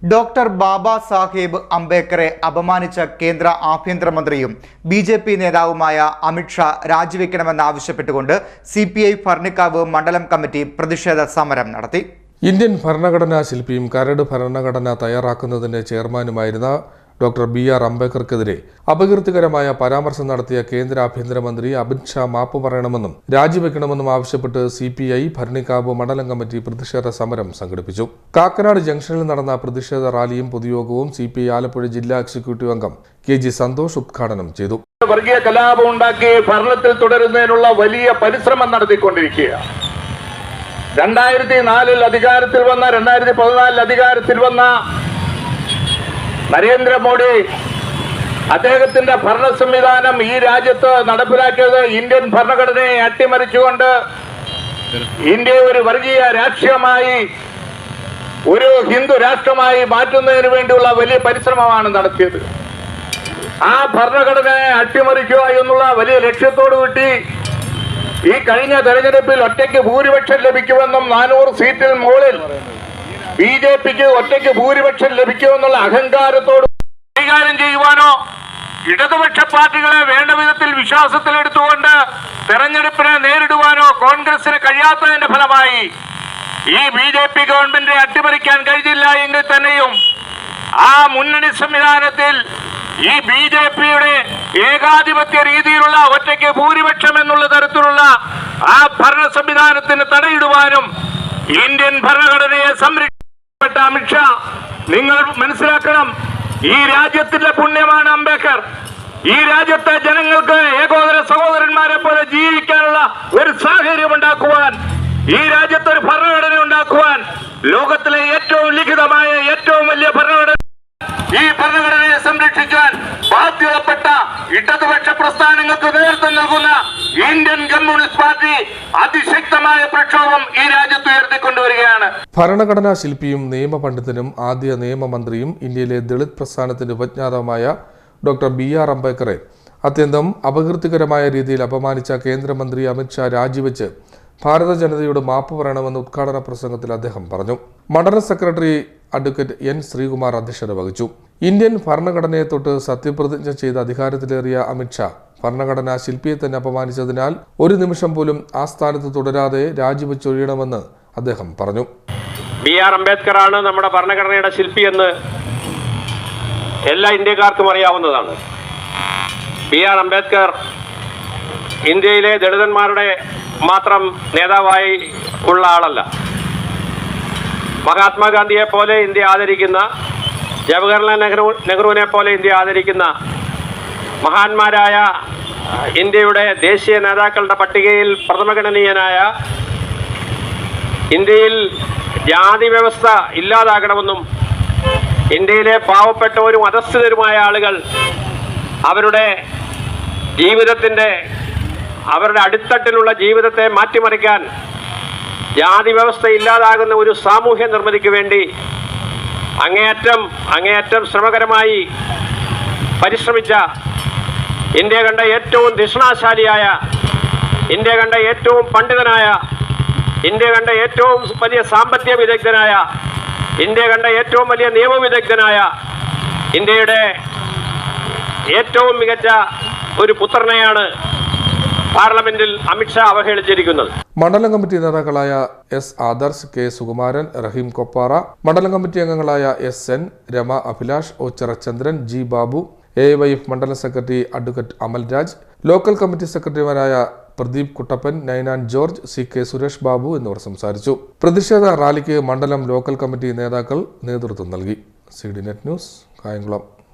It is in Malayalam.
ഡോക്ടർ ബാബാ സാഹേബ് അംബേദ്കറെ അപമാനിച്ച കേന്ദ്ര ആഭ്യന്തരമന്ത്രിയും ബി.ജെ.പി. നേതാവുമായ അമിത് ഷാ രാജിവെക്കണമെന്നാവശ്യപ്പെട്ടുകൊണ്ട് CPI ഭരണിക്കാവ് മണ്ഡലം കമ്മിറ്റി പ്രതിഷേധ സമരം നടത്തി. ഇന്ത്യൻ ഭരണഘടനാ ശില്പിയും കരട് ഭരണഘടന തയ്യാറാക്കുന്നതിന്റെ ചെയർമാനുമായിരുന്ന ഡോക്ടർ B.R. അംബേദ്കർക്കെതിരെ അപകീർത്തികരമായ പരാമർശം നടത്തിയ കേന്ദ്ര ആഭ്യന്തരമന്ത്രി അമിത് ഷാ മാപ്പ് പറയണമെന്നും രാജിവെക്കണമെന്നും ആവശ്യപ്പെട്ട് CPI ഭരണിക്കാവ് മണ്ഡലം കമ്മിറ്റി പ്രതിഷേധ സമരം സംഘടിപ്പിച്ചു. കാക്കനാട് ജംഗ്ഷനിൽ നടന്ന പ്രതിഷേധ റാലിയും പൊതുയോഗവും CPI ആലപ്പുഴ ജില്ലാ എക്സിക്യൂട്ടീവ് അംഗം KG സന്തോഷ് ഉദ്ഘാടനം ചെയ്തു. വർഗീയ കലാപം ഉണ്ടാക്കി ഭരണത്തിൽ തുടരുന്നതിനുള്ള വലിയ പരിശ്രമം നടത്തിക്കൊണ്ടിരിക്കുകയാണ്. 2004 അധികാരത്തിൽ വന്ന 2014 അധികാരത്തിൽ വന്ന നരേന്ദ്രമോദി അദ്ദേഹത്തിന്റെ ഭരണ സംവിധാനം ഈ രാജ്യത്ത് നടപ്പിലാക്കിയത് ഇന്ത്യൻ ഭരണഘടനയെ അട്ടിമറിച്ചുകൊണ്ട് ഇന്ത്യയെ ഒരു വർഗീയ രാഷ്ട്രീയമായി ഒരു ഹിന്ദു രാഷ്ട്രമായി മാറ്റുന്നതിന് വേണ്ടിയുള്ള വലിയ പരിശ്രമമാണ് നടത്തിയത്. ആ ഭരണഘടനയെ അട്ടിമറിക്കുക എന്നുള്ള വലിയ ലക്ഷ്യത്തോടു കൂടി ഈ കഴിഞ്ഞ തെരഞ്ഞെടുപ്പിൽ ഒറ്റയ്ക്ക് ഭൂരിപക്ഷം ലഭിക്കുമെന്നും 400 സീറ്റിൽ മുകളിൽ ബി.ജെ.പിക്ക് ഒറ്റയ്ക്ക് ഭൂരിപക്ഷം ലഭിക്കുമെന്നുള്ള അഹങ്കാരത്തോട് കൈകാര്യം ചെയ്യുവാനോ ഇടതുപക്ഷ പാർട്ടികളെ വേണ്ട വിധത്തിൽ വിശ്വാസത്തിലെടുത്തുകൊണ്ട് തെരഞ്ഞെടുപ്പിനെ നേരിടുവാനോ കോൺഗ്രസിന് കഴിയാത്തതിന്റെ ഫലമായി ഈ ബി.ജെ.പി. ഗവൺമെന്റിനെ അട്ടിമറിക്കാൻ കഴിഞ്ഞില്ല എങ്കിൽ തന്നെയും ആ മുന്നണി സംവിധാനത്തിൽ ഈ ബി.ജെ.പിയുടെ ഏകാധിപത്യ രീതിയിലുള്ള ഒറ്റയ്ക്ക് ഭൂരിപക്ഷം എന്നുള്ള തരത്തിലുള്ള ആ ഭരണ സംവിധാനത്തിന് തടയിടുവാനും ഇന്ത്യൻ ഭരണഘടനയെ സംരക്ഷിക്കപ്പെട്ട അമിത് ഷാ, നിങ്ങൾ മനസ്സിലാക്കണം, ഈ രാജ്യത്തിന്റെ പുണ്യമാണ് അംബേദ്കർ. ഈ രാജ്യത്തെ ജനങ്ങൾക്ക് ഏകോദര സഹോദരന്മാരെ പോലെ ജീവിക്കാനുള്ള ഒരു സാഹചര്യം ഉണ്ടാക്കുവാൻ, ഈ രാജ്യത്ത് ഒരു ഭരണഘടന ഉണ്ടാക്കുവാൻ, ലോകത്തിലെ ഏറ്റവും ലിഖിതമായ ഏറ്റവും വലിയ ഭരണഘടന, ഈ ഭരണഘടനയെ സംരക്ഷിക്കാൻ ബാധ്യതപ്പെട്ട ഇടതുപക്ഷ പ്രസ്ഥാനങ്ങൾക്ക് നേതൃത്വം നൽകുന്ന ഇന്ത്യൻ കമ്മ്യൂണിസ്റ്റ് പാർട്ടി അതിശക്തമായ പ്രക്ഷോഭം ഈ രാജ്യത്ത് ഉയർത്തിക്കൊണ്ടുവരികയാണ്. ഭരണഘടനാ ശില്പിയും നിയമപണ്ഡിതനും ആദ്യ നിയമമന്ത്രിയും ഇന്ത്യയിലെ ദളിത് പ്രസ്ഥാനത്തിന്റെ ഉപജ്ഞാതാവുമായ ഡോക്ടർ B.R. അംബേദ്കറെ അത്യന്തം അപകീർത്തികരമായ രീതിയിൽ അപമാനിച്ച കേന്ദ്രമന്ത്രി അമിത് ഷാ രാജിവെച്ച് ഭാരത ജനതയോട് മാപ്പ് പറയണമെന്ന് ഉദ്ഘാടന പ്രസംഗത്തിൽ അദ്ദേഹം പറഞ്ഞു. മണ്ഡലം സെക്രട്ടറി അഡ്വക്കേറ്റ് N. ശ്രീകുമാർ അധ്യക്ഷത വഹിച്ചു. ഇന്ത്യൻ ഭരണഘടനയെ തൊട്ട് സത്യപ്രതിജ്ഞ ചെയ്ത് അധികാരത്തിലേറിയ അമിത് ഷാ ഭരണഘടനാ ശില്പിയെ തന്നെ അപമാനിച്ചതിനാൽ ഒരു നിമിഷം പോലും ആ സ്ഥാനത്ത് തുടരാതെ രാജിവെച്ചൊഴിയണമെന്ന് അദ്ദേഹം പറഞ്ഞു. B.R. അംബേദ്കറാണ് നമ്മുടെ ഭരണഘടനയുടെ ശില്പിയെന്ന് എല്ലാ ഇന്ത്യക്കാർക്കും അറിയാവുന്നതാണ്. B.R. അംബേദ്കർ ഇന്ത്യയിലെ ദളിതന്മാരുടെ മാത്രം നേതാവായി ഉള്ള ആളല്ല. മഹാത്മാഗാന്ധിയെ പോലെ ഇന്ത്യ ആദരിക്കുന്ന, ജവഹർലാൽ നെഹ്റുവിനെ പോലെ ഇന്ത്യ ആദരിക്കുന്ന മഹാന്മാരായ ഇന്ത്യയുടെ ദേശീയ നേതാക്കളുടെ പട്ടികയിൽ പ്രഥമഗണനീയനായ, ഇന്ത്യയിൽ ജാതി വ്യവസ്ഥ ഇല്ലാതാകണമെന്നും ഇന്ത്യയിലെ പാവപ്പെട്ടവരും അധസ്ഥിതരുമായ ആളുകൾ അവരുടെ അടിത്തട്ടിലുള്ള ജീവിതത്തെ മാറ്റിമറിക്കാൻ ജാതി വ്യവസ്ഥ ഇല്ലാതാകുന്ന ഒരു സാമൂഹ്യ നിർമ്മിതിക്ക് വേണ്ടി അങ്ങേയറ്റം ശ്രമകരമായി പരിശ്രമിച്ച, ഇന്ത്യ കണ്ട ഏറ്റവും ധിഷണാശാലിയായ, ഇന്ത്യ കണ്ട ഏറ്റവും പണ്ഡിതനായ, ഇന്ത്യ കണ്ട ഏറ്റവും വലിയ സാമ്പത്തിക വിദഗ്ധനായ, ഇന്ത്യ കണ്ട ഏറ്റവും വലിയ നിയമവിദഗ്ധനായ, ഇന്ത്യയുടെ ഏറ്റവും മികച്ച ഒരു പുത്രനെയാണ് പാർലമെന്റിൽ അമിത് ഷാ അവഹേളിച്ചിരിക്കുന്നത്. മണ്ഡലം കമ്മിറ്റി നേതാക്കളായ S. ആദർശ്, K. സുകുമാരൻ, റഹീം കൊപ്പാറ, മണ്ഡലം കമ്മിറ്റി അംഗങ്ങളായ SN, രമ അഭിലാഷ്, O. ചന്ദ്രൻ, G. ബാബു, AYF മണ്ഡലം secretary advocate Amalraj, local committee സെക്രട്ടറിമാരായ പ്രദീപ് കുട്ടപ്പൻ, നൈനാൻ ജോർജ്, CK സുരേഷ് ബാബു എന്നിവർ സംസാരിച്ചു. പ്രതിഷേധ റാലിക്ക് മണ്ഡലം ലോക്കൽ കമ്മിറ്റി നേതാക്കൾ നേതൃത്വം നൽകി. CDNet news, Kayamkulam.